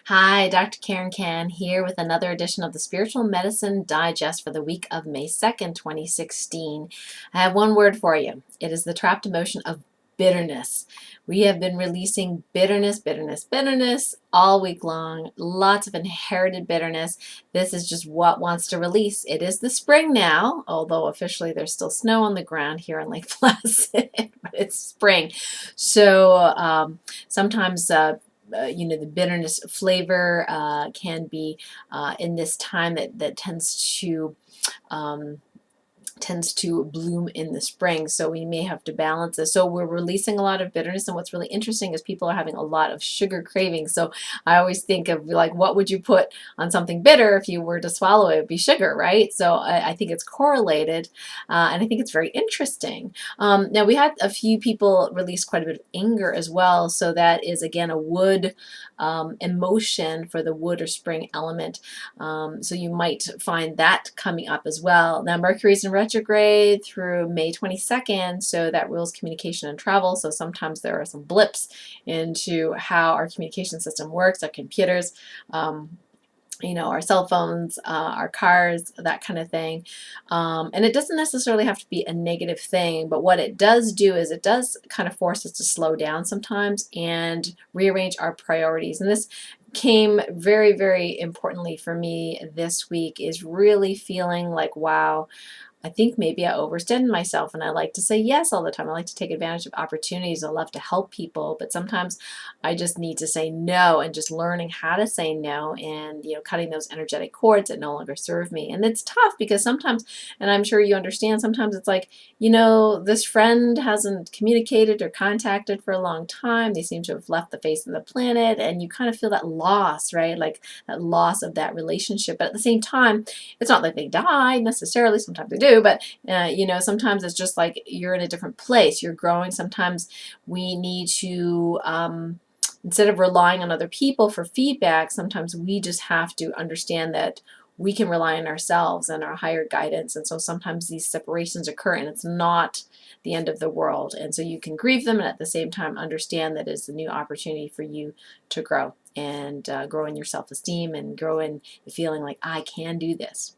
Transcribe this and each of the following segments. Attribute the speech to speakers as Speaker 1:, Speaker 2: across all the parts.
Speaker 1: Hi, Dr. Karen Can here with another edition of the Spiritual Medicine Digest for the week of May 2nd, 2016. I have one word for you. It is the trapped emotion of bitterness. We have been releasing bitterness, bitterness, bitterness all week long. Lots of inherited bitterness. This is just what wants to release. It is the spring now, although officially there's still snow on the ground here in Lake Placid, but it's spring. So sometimes the bitterness flavor can be in this time that um, tends to bloom in the spring, so we may have to balance this. So we're releasing a lot of bitterness, and what's really interesting is people are having a lot of sugar cravings. So I always think of, like, what would you put on something bitter if you were to swallow it? It would be sugar, right? So I think it's correlated, and I think it's very interesting. Now, we had a few people release quite a bit of anger as well, so that is again a wood emotion for the wood or spring element. So you might find that coming up as well. Now, Mercury's in retrograde through May 22nd, so that rules communication and travel. So sometimes there are some blips into how our communication system works, our computers. Our cell phones, our cars, that kind of thing. And it doesn't necessarily have to be a negative thing, but what it does do is it does kind of force us to slow down sometimes and rearrange our priorities. And this came very, very importantly for me this week, is really feeling like, wow, I think maybe I overextended myself, and I like to say yes all the time. I like to take advantage of opportunities. I love to help people, but sometimes I just need to say no, and just learning how to say no, and cutting those energetic cords that no longer serve me. And it's tough because sometimes, and I'm sure you understand, sometimes it's like, this friend hasn't communicated or contacted for a long time. They seem to have left the face of the planet, and you kind of feel that loss, right? Like that loss of that relationship. But at the same time, it's not like they die necessarily. Sometimes they do, but sometimes it's just like you're in a different place. You're growing. Sometimes we need to, instead of relying on other people for feedback, sometimes we just have to understand that we can rely on ourselves and our higher guidance. And so sometimes these separations occur, and it's not the end of the world. And so you can grieve them, and at the same time understand that it's a new opportunity for you to grow, and grow in your self-esteem, and grow in the feeling like, I can do this.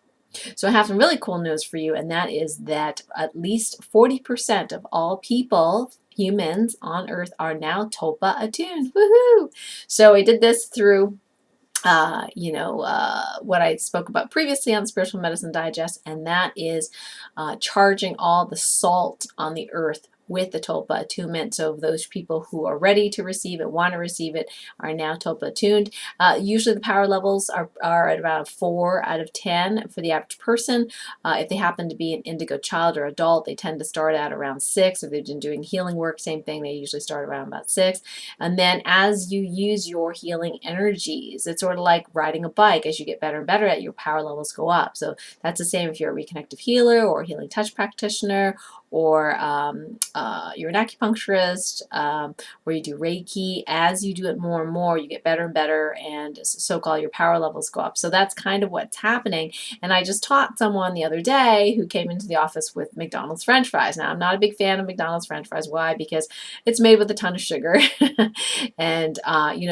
Speaker 1: So I have some really cool news for you, and that is that at least 40% of all people, humans on Earth, are now Topa attuned. Woohoo! So I did this through what I spoke about previously on Spiritual Medicine Digest, and that is charging all the salt on the earth with the Tulpa attunement. So those people who are ready to receive it, want to receive it, are now Tulpa attuned. Usually the power levels are at about 4 out of 10 for the average person. If they happen to be an indigo child or adult, they tend to start at around 6. If they've been doing healing work, same thing, they usually start around about 6. And then as you use your healing energies, it's sort of like riding a bike. As you get better and better at it, your power levels go up. So that's the same if you're a reconnective healer or a healing touch practitioner, or you're an acupuncturist, or you do Reiki. As you do it more and more, you get better and better, and so-called your power levels go up. So that's kind of what's happening. And I just taught someone the other day who came into the office with McDonald's French fries. Now, I'm not a big fan of McDonald's French fries. Why? Because it's made with a ton of sugar, and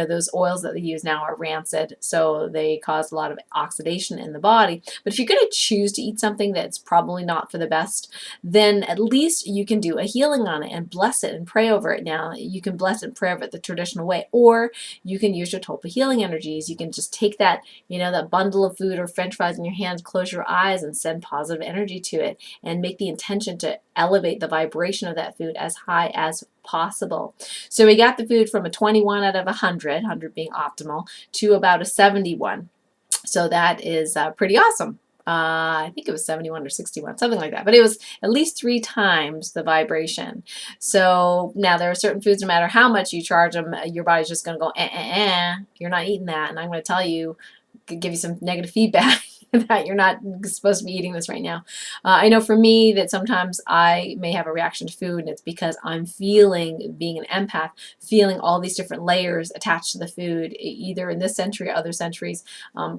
Speaker 1: those oils that they use now are rancid, so they cause a lot of oxidation in the body. But if you're going to choose to eat something that's probably not for the best, then at least you can do a healing on it and bless it and pray over it. Now, you can bless it and pray over it the traditional way, or you can use your Tulpa healing energies. You can just take that, that bundle of food or French fries in your hands, close your eyes, and send positive energy to it, and make the intention to elevate the vibration of that food as high as possible. So we got the food from a 21 out of 100, 100 being optimal, to about a 71. So that is pretty awesome. I think it was 71 or 61, something like that. But it was at least 3 times the vibration. So now there are certain foods, no matter how much you charge them, your body's just going to go, you're not eating that. And I'm going to tell you, give you some negative feedback. that you're not supposed to be eating this right now. I know for me that sometimes I may have a reaction to food, and it's because I'm feeling, being an empath, feeling all these different layers attached to the food, either in this century or other centuries,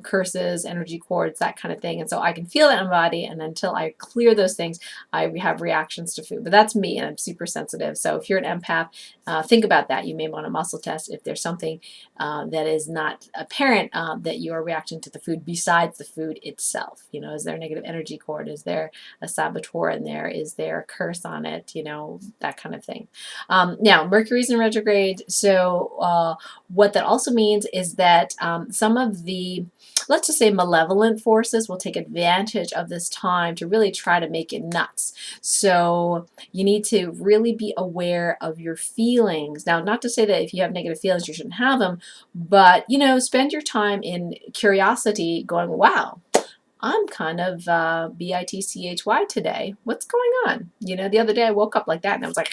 Speaker 1: curses, energy cords, that kind of thing. And so I can feel that in my body, and until I clear those things, I have reactions to food. But that's me, and I'm super sensitive. So if you're an empath, think about that. You may want to muscle test if there's something that is not apparent that you are reacting to the food besides the food itself. You know, is there a negative energy cord? Is there a saboteur in there? Is there a curse on it? You know, that kind of thing. Now, Mercury's in retrograde, so what that also means is that some of the, let's just say, malevolent forces will take advantage of this time to really try to make it nuts. So you need to really be aware of your feelings. Now, not to say that if you have negative feelings, you shouldn't have them, but, you know, spend your time in curiosity going, wow, I'm kind of bitchy today. What's going on? You know, the other day I woke up like that and I was like,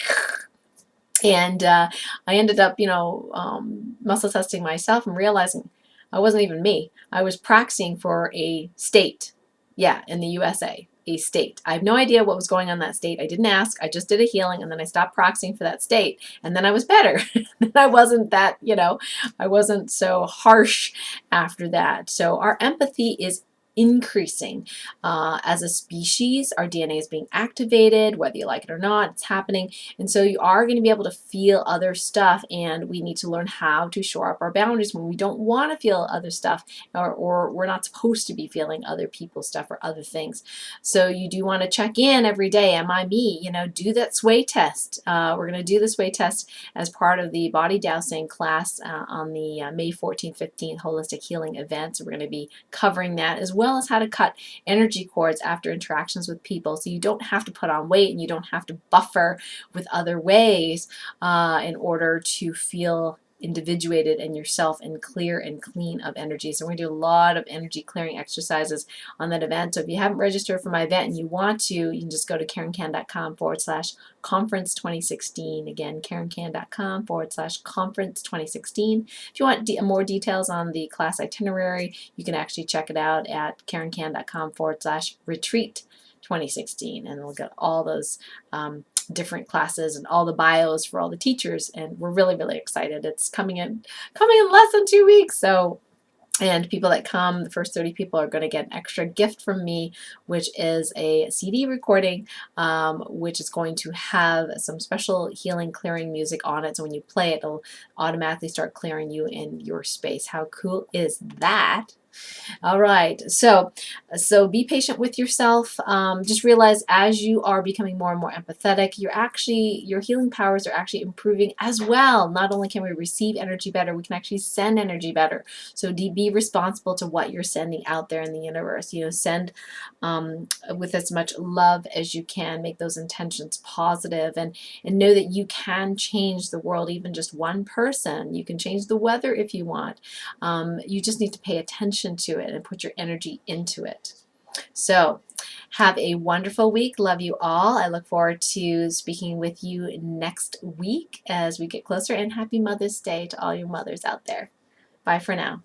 Speaker 1: and I ended up, you know, muscle testing myself and realizing I wasn't even me. I was practicing for a state. Yeah, in the USA, a state. I have no idea what was going on in that state. I didn't ask. I just did a healing, and then I stopped practicing for that state, and then I was better. I wasn't that, you know, I wasn't so harsh after that. So our empathy is increasing as a species. Our DNA is being activated, whether you like it or not. It's happening. And so you are going to be able to feel other stuff, and we need to learn how to shore up our boundaries when we don't want to feel other stuff, or we're not supposed to be feeling other people's stuff or other things. So you do want to check in every day. Am I me? You know, do that sway test. We're going to do the sway test as part of the body dowsing class on the May 14th, 15th Holistic Healing event. So we're going to be covering that, as well as how to cut energy cords after interactions with people, so you don't have to put on weight and you don't have to buffer with other ways in order to feel individuated in yourself and clear and clean of energy. So we're going to do a lot of energy clearing exercises on that event. So if you haven't registered for my event and you want to, you can just go to KarenCan.com/conference 2016. Again, KarenCan.com/conference 2016. If you want more details on the class itinerary, you can actually check it out at KarenCan.com/retreat 2016, and we'll get all those different classes and all the bios for all the teachers, and we're really, really excited. It's coming in less than 2 weeks. So, and people that come, the first 30 people are going to get an extra gift from me, which is a CD recording, which is going to have some special healing clearing music on it. So when you play it, it'll automatically start clearing you in your space. How cool is that? All right, so be patient with yourself. Just realize as you are becoming more and more empathetic, your healing powers are actually improving as well. Not only can we receive energy better, we can actually send energy better. So be responsible to what you're sending out there in the universe. You know, send with as much love as you can. Make those intentions positive, and know that you can change the world, even just one person. You can change the weather if you want. You just need to pay attention to it and put your energy into it. So have a wonderful week. Love you all. I look forward to speaking with you next week as we get closer, and happy Mother's Day to all your mothers out there. Bye for now.